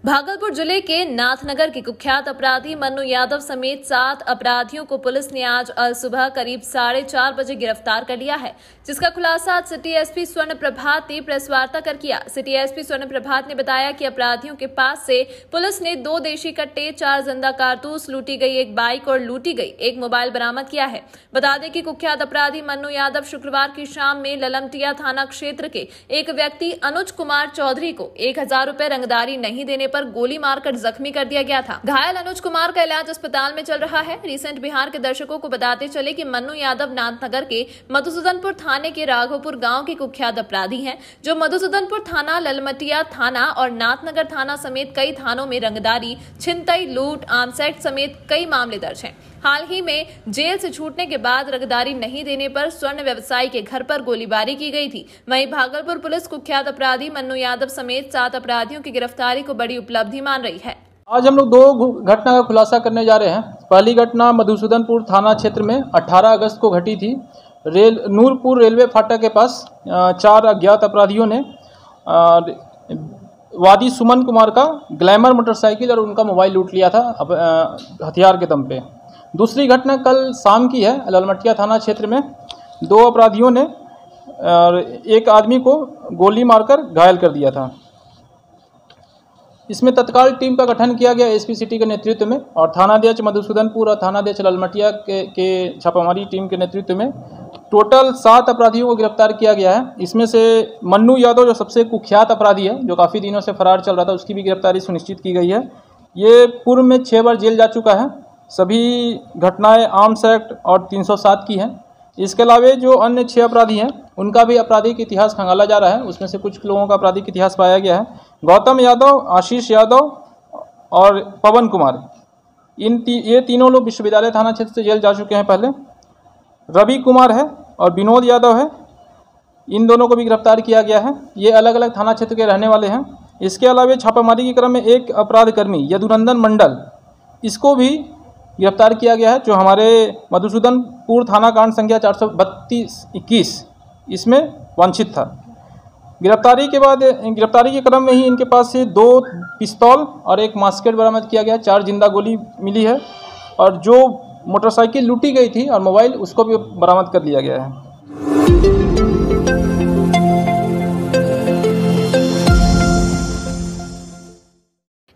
भागलपुर जिले के नाथनगर के कुख्यात अपराधी मन्नू यादव समेत 7 अपराधियों को पुलिस ने आज सुबह करीब 4:30 बजे गिरफ्तार कर लिया है, जिसका खुलासा आज सिटी एसपी स्वर्ण प्रभात ने प्रेस वार्ता कर किया। सिटी एसपी स्वर्ण प्रभात ने बताया कि अपराधियों के पास से पुलिस ने 2 देशी कट्टे, 4 जिंदा कारतूस, लूटी गई एक बाइक और लूटी गई एक मोबाइल बरामद किया है। बता दें कि कुख्यात अपराधी मन्नू यादव शुक्रवार की शाम में ललमटिया थाना क्षेत्र के एक व्यक्ति अनुज कुमार चौधरी को 1000 रुपए रंगदारी नहीं देने पर गोली मारकर जख्मी कर दिया गया था। घायल अनुज कुमार का इलाज अस्पताल में चल रहा है। रिसेंट बिहार के दर्शकों को बताते चले कि मन्नू यादव नाथनगर के मधुसूदनपुर थाने के राघोपुर गांव के कुख्यात अपराधी हैं, जो मधुसूदनपुर थाना, ललमटिया थाना और नाथनगर थाना समेत कई थानों में रंगदारी, छिनतई, लूट, आर्म्स एक्ट समेत कई मामले दर्ज हैं। हाल ही में जेल से छूटने के बाद रंगदारी नहीं देने पर स्वर्ण व्यवसायी के घर पर गोलीबारी की गई थी। वहीं भागलपुर पुलिस कुख्यात अपराधी मन्नू यादव समेत 7 अपराधियों की गिरफ्तारी को बड़ी उपलब्धि मान रही है। आज हम लोग 2 घटना का खुलासा करने जा रहे हैं। पहली घटना मधुसूदनपुर थाना क्षेत्र में 18 अगस्त को घटी थी। नूरपुर रेलवे फाटक के पास 4 अज्ञात अपराधियों ने वादी सुमन कुमार का ग्लैमर मोटरसाइकिल और उनका मोबाइल लूट लिया था हथियार के दम पे। दूसरी घटना कल शाम की है। ललमटिया थाना क्षेत्र में 2 अपराधियों ने एक आदमी को गोली मारकर घायल कर दिया था। इसमें तत्काल टीम का गठन किया गया एसपी सिटी के नेतृत्व में, और थानाध्यक्ष मधुसूदनपुर और थानाध्यक्ष ललमटिया के छापामारी टीम के नेतृत्व में टोटल 7 अपराधियों को गिरफ्तार किया गया है। इसमें से मन्नू यादव जो सबसे कुख्यात अपराधी है, जो काफ़ी दिनों से फरार चल रहा था, उसकी भी गिरफ्तारी सुनिश्चित की गई है। ये पूर्व में 6 बार जेल जा चुका है। सभी घटनाएं आर्म्स एक्ट और 307 की हैं। इसके अलावा जो अन्य 6 अपराधी हैं, उनका भी आपराधिक इतिहास खंगाला जा रहा है। उसमें से कुछ लोगों का आपराधिक इतिहास पाया गया है। गौतम यादव, आशीष यादव और पवन कुमार, ये तीनों लोग विश्वविद्यालय थाना क्षेत्र से जेल जा चुके हैं पहले। रवि कुमार है और विनोद यादव है, इन दोनों को भी गिरफ्तार किया गया है। ये अलग अलग थाना क्षेत्र के रहने वाले हैं। इसके अलावा छापामारी के क्रम में एक अपराधकर्मी यदुनंदन मंडल, इसको भी गिरफ्तार किया गया है, जो हमारे मधुसूदनपुर थाना कांड संख्या 432-21 इसमें वांछित था। गिरफ्तारी के क्रम में ही इनके पास से 2 पिस्तौल और एक मास्केट बरामद किया गया, 4 जिंदा गोली मिली है, और जो मोटरसाइकिल लूटी गई थी और मोबाइल, उसको भी बरामद कर लिया गया है।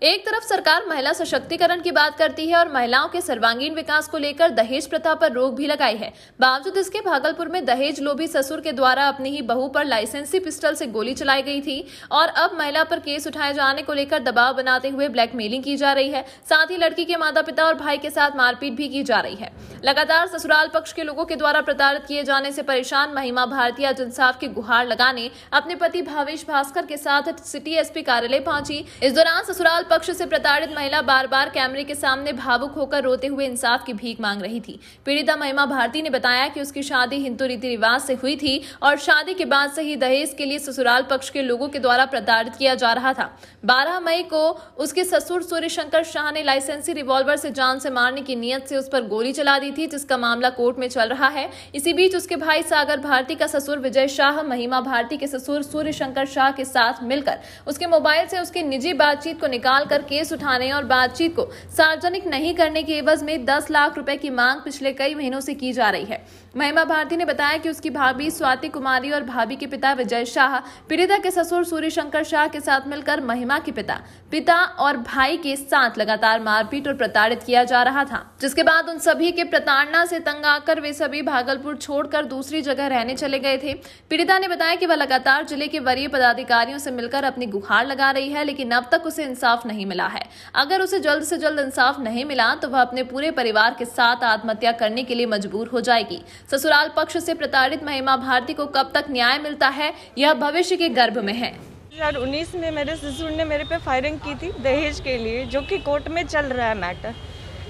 एक तरफ सरकार महिला सशक्तिकरण की बात करती है और महिलाओं के सर्वांगीण विकास को लेकर दहेज प्रथा पर रोक भी लगाई है। बावजूद इसके भागलपुर में दहेज लोभी ससुर के द्वारा अपनी ही बहू पर लाइसेंसी पिस्टल से गोली चलाई गई थी, और अब महिला पर केस उठाए जाने को लेकर दबाव बनाते हुए ब्लैकमेलिंग की जा रही है। साथ ही लड़की के माता पिता और भाई के साथ मारपीट भी की जा रही है। लगातार ससुराल पक्ष के लोगों के द्वारा प्रताड़ित किए जाने से परेशान महिमा भारती आज इंसाफ की गुहार लगाने अपने पति भावेश भास्कर के साथ सिटी एसपी कार्यालय पहुंची। इस दौरान ससुराल पक्ष से प्रताड़ित महिला बार बार कैमरे के सामने भावुक होकर रोते हुए इंसाफ की भीख मांग रही थी। पीड़िता महिमा भारती ने बताया कि उसकी शादी हिंदू रीति रिवाज से हुई थी और शादी के बाद से ही दहेज के लिए ससुराल पक्ष के लोगों के द्वारा प्रताड़ित किया जा रहा था। 12 मई को उसके ससुर सूर्यशंकर शाह ने लाइसेंसी रिवॉल्वर से जान से मारने की नियत से उस पर गोली चला दी थी, जिसका मामला कोर्ट में चल रहा है। इसी बीच उसके भाई सागर भारती का ससुर विजय शाह महिमा भारती के ससुर सूर्यशंकर शाह के साथ मिलकर उसके मोबाइल से उसकी निजी बातचीत को निकाल कर केस उठाने और बातचीत को सार्वजनिक नहीं करने के एवज में 10 लाख रुपए की मांग पिछले कई महीनों से की जा रही है। महिमा भारती ने बताया कि उसकी भाभी स्वाति कुमारी और भाभी के पिता विजय शाह पीड़िता के ससुर सूर्यशंकर शाह के साथ मिलकर महिमा के पिता और भाई के साथ लगातार मारपीट और प्रताड़ित किया जा रहा था, जिसके बाद उन सभी के प्रताड़ना से तंग आकर वे सभी भागलपुर छोड़कर दूसरी जगह रहने चले गए थे। पीड़िता ने बताया कि वह लगातार जिले के वरीय पदाधिकारियों से मिलकर अपनी गुहार लगा रही है, लेकिन अब तक उसे इंसाफ नहीं मिला है। अगर उसे जल्द से जल्द इंसाफ नहीं मिला तो वह अपने पूरे परिवार के साथ आत्महत्या करने के लिए मजबूर हो जाएगी। ससुराल पक्ष से प्रताड़ित महिमा भारती को कब तक न्याय मिलता है, यह भविष्य के गर्भ में है। 2019 में मेरे ससुर ने मेरे पे फायरिंग की थी दहेज के लिए, जो कि कोर्ट में चल रहा है मैटर।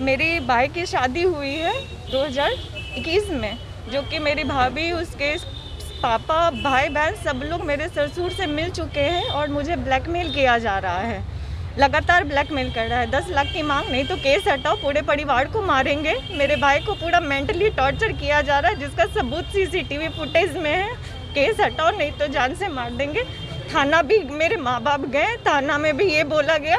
मेरी भाई की शादी हुई है 2021 में, जो कि मेरी भाभी, उसके पापा, भाई बहन सब लोग मेरे ससुर से मिल चुके हैं और मुझे ब्लैकमेल किया जा रहा है। लगातार ब्लैकमेल कर रहा है। 10 लाख की मांग, नहीं तो केस हटाओ, पूरे परिवार को मारेंगे। मेरे भाई को पूरा मेंटली टॉर्चर किया जा रहा है, जिसका सबूत CCTV फुटेज में है। केस हटाओ नहीं तो जान से मार देंगे। थाना भी मेरे माँ बाप गए, थाना में भी ये बोला गया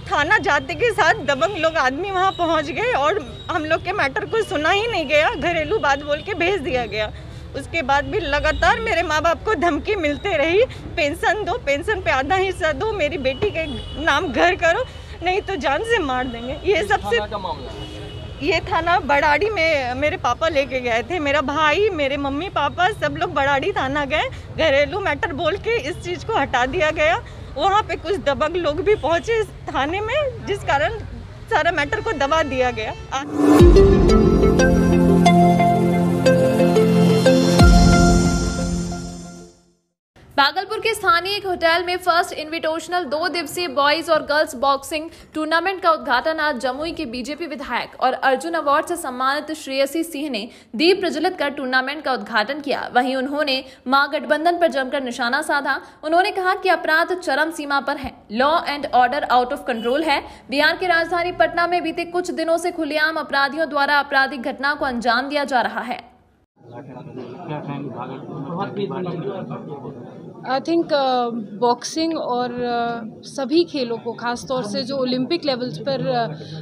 थाना जाते के साथ दबंग लोग आदमी वहाँ पहुँच गए और हम लोग के मैटर को सुना ही नहीं गया, घरेलू बात बोल के भेज दिया गया। उसके बाद भी लगातार मेरे माँ बाप को धमकी मिलते रही, पेंशन दो, पेंशन पे आधा हिस्सा दो, मेरी बेटी के नाम घर करो, नहीं तो जान से मार देंगे। ये सबसे ये थाना बड़ाड़ी में मेरे पापा लेके गए थे, मेरा भाई, मेरे मम्मी पापा सब लोग बड़ाड़ी थाना गए, घरेलू मैटर बोल के इस चीज़ को हटा दिया गया। वहाँ पे कुछ दबंग लोग भी पहुँचे इस थाने में, जिस कारण सारा मैटर को दबा दिया गया। भागलपुर के स्थानीय एक होटल में फर्स्ट इन्विटेशनल 2 दिवसीय बॉयज और गर्ल्स बॉक्सिंग टूर्नामेंट का उद्घाटन आज जमुई के बीजेपी विधायक और अर्जुन अवार्ड से सम्मानित श्रेयसी सिंह ने दीप प्रज्वलित कर टूर्नामेंट का उद्घाटन किया। वहीं उन्होंने महागठबंधन पर जमकर निशाना साधा। उन्होंने कहा कि अपराध चरम सीमा पर है, law and order out of control है। बिहार की राजधानी पटना में बीते कुछ दिनों से खुलेआम अपराधियों द्वारा आपराधिक घटना को अंजाम दिया जा रहा है। आई थिंक बॉक्सिंग और सभी खेलों को, ख़ास तौर से जो ओलंपिक लेवल्स पर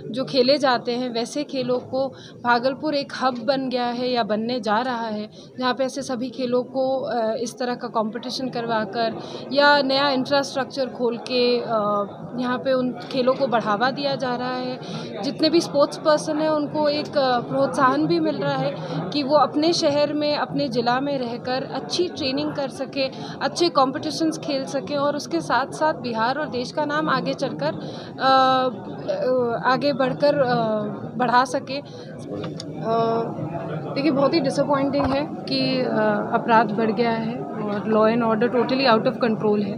जो खेले जाते हैं, वैसे खेलों को भागलपुर एक हब बन गया है या बनने जा रहा है, जहाँ पे ऐसे सभी खेलों को इस तरह का कंपटीशन करवाकर या नया इंफ्रास्ट्रक्चर खोल के यहाँ पे उन खेलों को बढ़ावा दिया जा रहा है। जितने भी स्पोर्ट्स पर्सन हैं उनको एक प्रोत्साहन भी मिल रहा है कि वो अपने शहर में, अपने ज़िला में रहकर अच्छी ट्रेनिंग कर सके, अच्छे कॉम्पिटिशन्स खेल सकें और उसके साथ साथ बिहार और देश का नाम आगे चलकर आगे बढ़कर बढ़ा सके। देखिए, बहुत ही डिसअपॉइंटिंग है कि अपराध बढ़ गया है और law and order totally out of control है।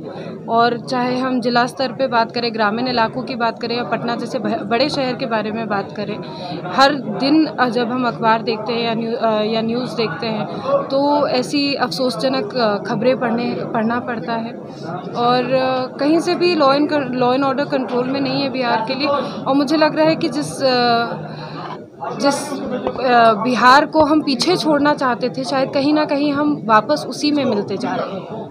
और चाहे हम जिला स्तर पे बात करें, ग्रामीण इलाकों की बात करें या पटना जैसे बड़े शहर के बारे में बात करें, हर दिन जब हम अखबार देखते हैं या न्यूज़ देखते हैं तो ऐसी अफसोसजनक खबरें पढ़ना पड़ता है। और कहीं से भी लॉ एंड ऑर्डर कंट्रोल में नहीं है बिहार के लिए। और मुझे लग रहा है कि जिस बिहार को हम पीछे छोड़ना चाहते थे, शायद कहीं ना कहीं हम वापस उसी में मिलते जा रहे हैं।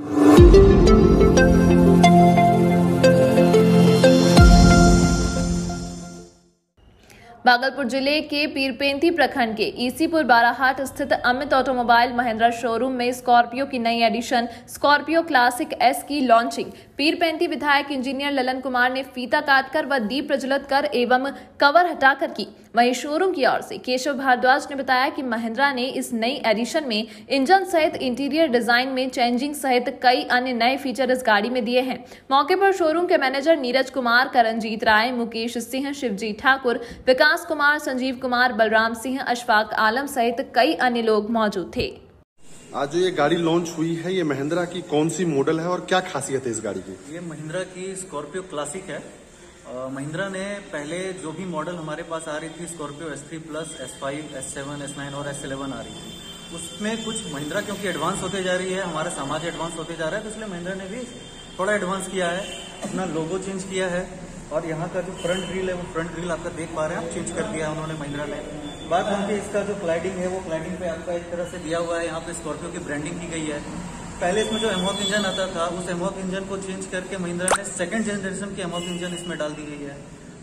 भागलपुर जिले के पीरपेंती प्रखंड के ईसीपुर बाराहाट स्थित अमित ऑटोमोबाइल महिंद्रा शोरूम में स्कॉर्पियो की नई एडिशन स्कॉर्पियो क्लासिक एस की लॉन्चिंग पीरपेंती विधायक इंजीनियर ललन कुमार ने फीता काटकर व दीप प्रज्वलित कर एवं कवर हटाकर की। वहीं शोरूम की ओर से केशव भारद्वाज ने बताया कि महिंद्रा ने इस नई एडिशन में इंजन सहित इंटीरियर डिजाइन में चेंजिंग सहित कई अन्य नए फीचर इस गाड़ी में दिए हैं। मौके पर शोरूम के मैनेजर नीरज कुमार, करणजीत राय, मुकेश सिंह, शिवजीत ठाकुर, विकास कुमार, संजीव कुमार, बलराम सिंह, अशफाक आलम सहित कई अन्य लोग मौजूद थे। आज जो ये गाड़ी लॉन्च हुई है, ये महिंद्रा की कौन सी मॉडल है और क्या खासियत है इस गाड़ी की? ये महिंद्रा की स्कॉर्पियो क्लासिक है। महिंद्रा ने पहले जो भी मॉडल हमारे पास आ रही थी, Scorpio S3 plus, S5, S7, S9 और S11 आ रही थी, उसमें कुछ महिंद्रा क्योंकि एडवांस होते जा रही है, हमारा समाज एडवांस होते जा रहा है, तो इसलिए महिंद्रा ने भी थोड़ा एडवांस किया है, अपना लोगो चेंज किया है। और यहाँ का जो फ्रंट ग्रिल है, वो फ्रंट ग्रिल आपका देख पा रहे हैं आप, चेंज कर दिया उन्होंने महिंद्रा ने। बात हम इसका जो क्लाइडिंग है, वो क्लाइडिंग पे आपका एक तरह से दिया हुआ है, यहाँ पे स्कॉर्पियो की ब्रांडिंग की गई है। पहले इसमें जो एमॉक इंजन आता था, उस एमॉक इंजन को चेंज करके महिंद्रा ने सेकंड जनरेशन की एमॉक इंजन इसमें डाल दी गई है।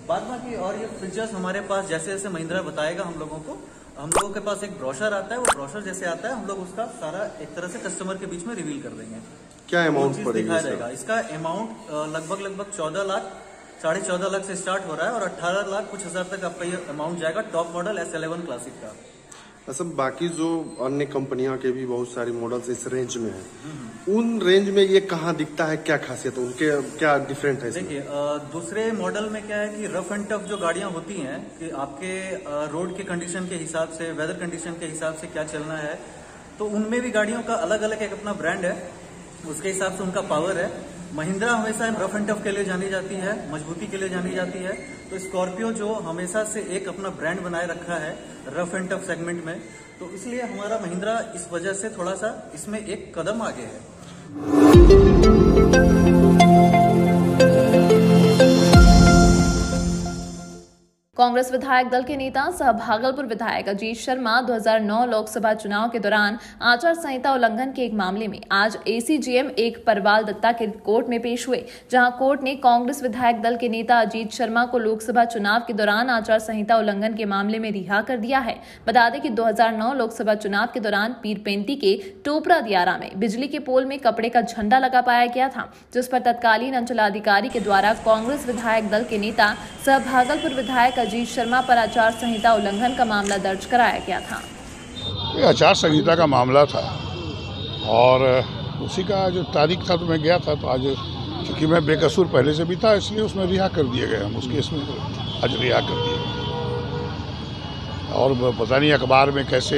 बाद बाकी और ये फीचर्स हमारे पास जैसे जैसे महिंद्रा बताएगा हम लोगों के पास एक ब्रोशर आता है, वो ब्रोशर जैसे आता है हम लोग उसका सारा एक तरह से कस्टमर के बीच में रिवील कर देंगे। क्या अमाउंट दिखाया जाएगा? इसका अमाउंट लगभग 14 लाख, 14.5 लाख से स्टार्ट हो रहा है और 18 लाख कुछ हजार तक आपका ये अमाउंट जाएगा टॉप मॉडल S11 क्लासिक का। अच्छा, बाकी जो अन्य कंपनियों के भी बहुत सारे मॉडल्स इस रेंज में हैं, उन रेंज में ये कहाँ दिखता है, क्या खासियत है उनके, क्या डिफरेंट है? देखिए, दूसरे मॉडल में क्या है कि रफ एंड टफ जो गाड़ियां होती हैं कि आपके रोड के कंडीशन के हिसाब से, वेदर कंडीशन के हिसाब से क्या चलना है, तो उनमें भी गाड़ियों का अलग अलग एक अपना ब्रांड है, उसके हिसाब से उनका पावर है। महिंद्रा हमेशा रफ एंड टफ के लिए जानी जाती है, मजबूती के लिए जानी जाती है, तो स्कॉर्पियो जो हमेशा से एक अपना ब्रांड बनाए रखा है रफ एंड टफ सेगमेंट में, तो इसलिए हमारा महिंद्रा इस वजह से थोड़ा सा इसमें एक कदम आगे है। कांग्रेस विधायक दल के नेता सह भागलपुर विधायक अजीत शर्मा 2009 लोकसभा चुनाव के दौरान आचार संहिता उल्लंघन के एक मामले में आज एसीजेएम एक परवाल दत्ता के कोर्ट में पेश हुए, जहां कोर्ट ने कांग्रेस विधायक दल के नेता अजीत शर्मा को लोकसभा चुनाव के दौरान आचार संहिता उल्लंघन के मामले में रिहा कर दिया है। बता दें कि 2009 लोकसभा चुनाव के दौरान पीरपेंती के टोपरा दियारा में बिजली के पोल में कपड़े का झंडा लगा पाया गया था, जिस पर तत्कालीन अंचलाधिकारी के द्वारा कांग्रेस विधायक दल के नेता सह भागलपुर विधायक अजीत शर्मा पर आचार संहिता उल्लंघन का मामला दर्ज कराया गया था। ये आचार संहिता का मामला था और उसी का जो तारीख था तो मैं गया था, तो आज क्योंकि मैं बेकसूर पहले से भी था इसलिए उसमें रिहा कर दिए गए, हम उस केस में आज रिहा कर दिए। और पता नहीं अखबार में कैसे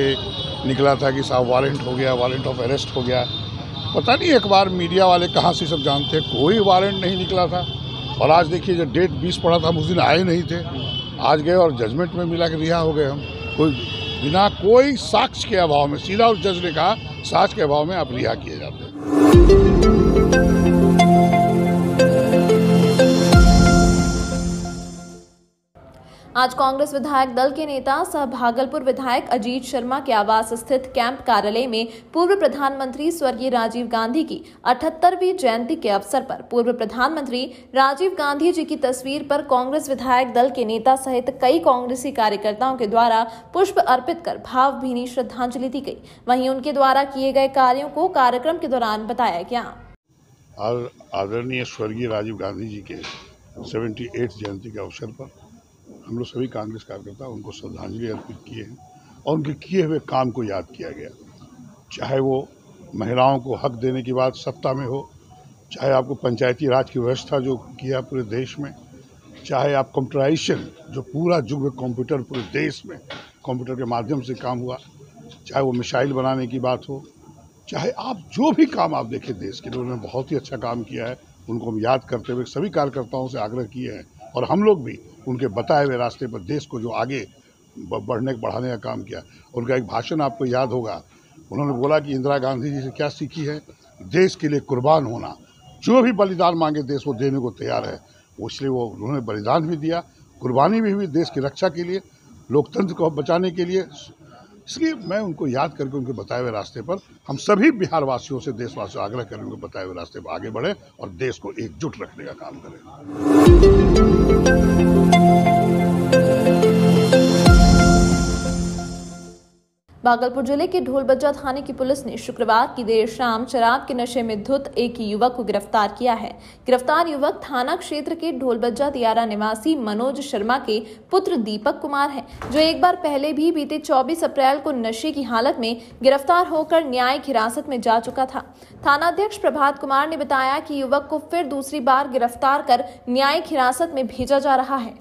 निकला था कि साहब वारंट हो गया, वारंट ऑफ अरेस्ट हो गया, पता नहीं अखबार मीडिया वाले कहाँ से सब जानते, कोई वारंट नहीं निकला था। और आज देखिए जब डेट 20 पड़ा था हम उस दिन आए नहीं थे, आज गए और जजमेंट में मिला कि रिहा हो गए हम, कोई बिना कोई साक्ष्य के अभाव में। सीधा उस जज ने कहा साक्ष्य के अभाव में आप रिहा किए जाते हैं। आज कांग्रेस विधायक दल के नेता सह भागलपुर विधायक अजीत शर्मा के आवास स्थित कैंप कार्यालय में पूर्व प्रधानमंत्री स्वर्गीय राजीव गांधी की 78वीं जयंती के अवसर पर पूर्व प्रधानमंत्री राजीव गांधी जी की तस्वीर पर कांग्रेस विधायक दल के नेता सहित कई कांग्रेसी कार्यकर्ताओं के द्वारा पुष्प अर्पित कर भावभीनी श्रद्धांजलि दी गई। वहीं उनके द्वारा किए गए कार्यों को कार्यक्रम के दौरान बताया गया। आदरणीय स्वर्गीय राजीव गांधी जी के 78 जयंती के अवसर पर हम लोग सभी कांग्रेस कार्यकर्ता उनको श्रद्धांजलि अर्पित किए हैं और उनके किए हुए काम को याद किया गया। चाहे वो महिलाओं को हक देने की बात सत्ता में हो, चाहे आपको पंचायती राज की व्यवस्था जो किया पूरे देश में, चाहे आप कंप्यूटराइजेशन जो पूरा युग में कंप्यूटर पूरे देश में कंप्यूटर के माध्यम से काम हुआ, चाहे वो मिसाइल बनाने की बात हो, चाहे आप जो भी काम आप देखें देश के लिए उन्होंने बहुत ही अच्छा काम किया है। उनको हम याद करते हुए सभी कार्यकर्ताओं से आग्रह किए हैं और हम लोग भी उनके बताए हुए रास्ते पर देश को जो आगे बढ़ाने का काम किया। उनका एक भाषण आपको याद होगा, उन्होंने बोला कि इंदिरा गांधी जी से क्या सीखी है, देश के लिए कुर्बान होना, जो भी बलिदान मांगे देश वो देने को तैयार है। इसलिए वो उन्होंने बलिदान भी दिया, कुर्बानी भी हुई देश की रक्षा के लिए, लोकतंत्र को बचाने के लिए। इसलिए मैं उनको याद करके उनके बताए हुए रास्ते पर हम सभी बिहार वासियों से देशवासियों से आग्रह करें उनके बताए हुए रास्ते पर आगे बढ़े और देश को एकजुट रखने का काम करें। भागलपुर जिले के ढोलबज्जा थाने की पुलिस ने शुक्रवार की देर शाम शराब के नशे में धुत एक युवक को गिरफ्तार किया है। गिरफ्तार युवक थाना क्षेत्र के ढोलबज्जा दियारा निवासी मनोज शर्मा के पुत्र दीपक कुमार है, जो एक बार पहले भी बीते 24 अप्रैल को नशे की हालत में गिरफ्तार होकर न्यायिक हिरासत में जा चुका था। थानाध्यक्ष प्रभात कुमार ने बताया कि युवक को फिर दूसरी बार गिरफ्तार कर न्यायिक हिरासत में भेजा जा रहा है।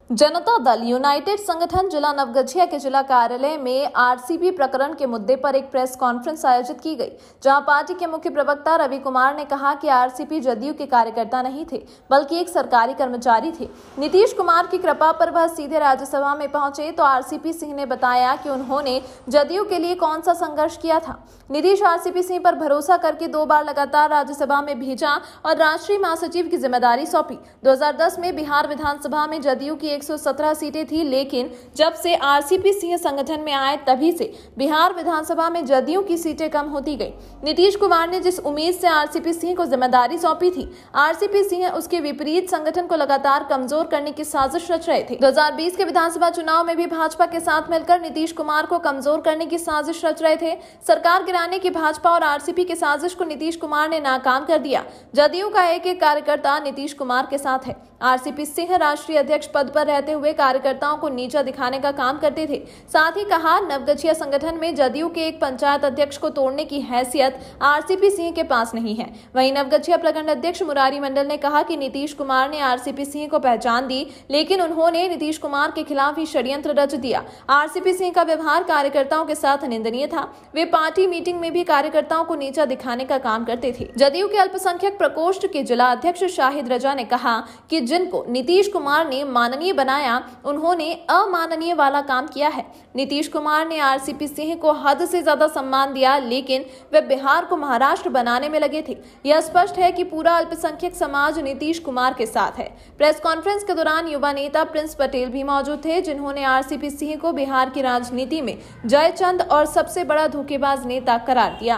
जनता दल यूनाइटेड संगठन जिला नवगछिया के जिला कार्यालय में आरसीपी प्रकरण के मुद्दे पर एक प्रेस कॉन्फ्रेंस आयोजित की गई, जहां पार्टी के मुख्य प्रवक्ता रवि कुमार ने कहा कि आरसीपी जदयू के कार्यकर्ता नहीं थे बल्कि एक सरकारी कर्मचारी थे। नीतीश कुमार की कृपा पर वह सीधे राज्यसभा में पहुंचे तो आरसीपी सिंह ने बताया कि उन्होंने जदयू के लिए कौन सा संघर्ष किया था। नीतीश आरसीपी सिंह पर भरोसा करके 2 बार लगातार राज्यसभा में भेजा और राष्ट्रीय महासचिव की जिम्मेदारी सौंपी। 2010 में बिहार विधानसभा में जदयू की 117 सीटें थी, लेकिन जब से आरसीपी सिंह संगठन में आए तभी से बिहार विधानसभा में जदयू की सीटें कम होती गई। नीतीश कुमार ने जिस उम्मीद से आरसीपी सिंह को जिम्मेदारी सौंपी थी, आरसीपी सिंह उसके विपरीत संगठन को लगातार कमजोर करने की साजिश रच रहे थे। 2020 के विधानसभा चुनाव में भी भाजपा के साथ मिलकर नीतीश कुमार को कमजोर करने की साजिश रच रहे थे। सरकार गिराने की भाजपा और आरसीपी की साजिश को नीतीश कुमार ने नाकाम कर दिया। जदयू का एक एक कार्यकर्ता नीतीश कुमार के साथ है। आरसीपी सिंह राष्ट्रीय अध्यक्ष पद पर रहते हुए कार्यकर्ताओं को नीचा दिखाने का काम करते थे। साथ ही कहा, नवगछिया संगठन में जदयू के एक पंचायत अध्यक्ष को तोड़ने की हैसियत आरसीपी सिंह के पास नहीं है। वहीं नवगछिया प्रखंड अध्यक्ष मुरारी मंडल ने कहा कि नीतीश कुमार ने आरसीपी सिंह को पहचान दी, लेकिन उन्होंने नीतीश कुमार के खिलाफ ही षड्यंत्र रच दिया। आरसीपी सिंह का व्यवहार कार्यकर्ताओं के साथ निंदनीय था। वे पार्टी मीटिंग में भी कार्यकर्ताओं को नीचा दिखाने का काम करते थे। जदयू के अल्पसंख्यक प्रकोष्ठ के जिला अध्यक्ष शाहिद रजा ने कहा कि जिनको नीतीश कुमार ने माननीय बनाया, उन्होंने अमाननीय वाला काम किया है। नीतीश कुमार ने आरसीपी सिंह को हद से ज्यादा सम्मान दिया, लेकिन वे बिहार को महाराष्ट्र बनाने में लगे थे। यह स्पष्ट है कि पूरा अल्पसंख्यक समाज नीतीश कुमार के साथ है। प्रेस कॉन्फ्रेंस के दौरान युवा नेता प्रिंस पटेल भी मौजूद थे, जिन्होंने आरसीपी सिंह को बिहार की राजनीति में जयचंद और सबसे बड़ा धोखेबाज नेता करार दिया।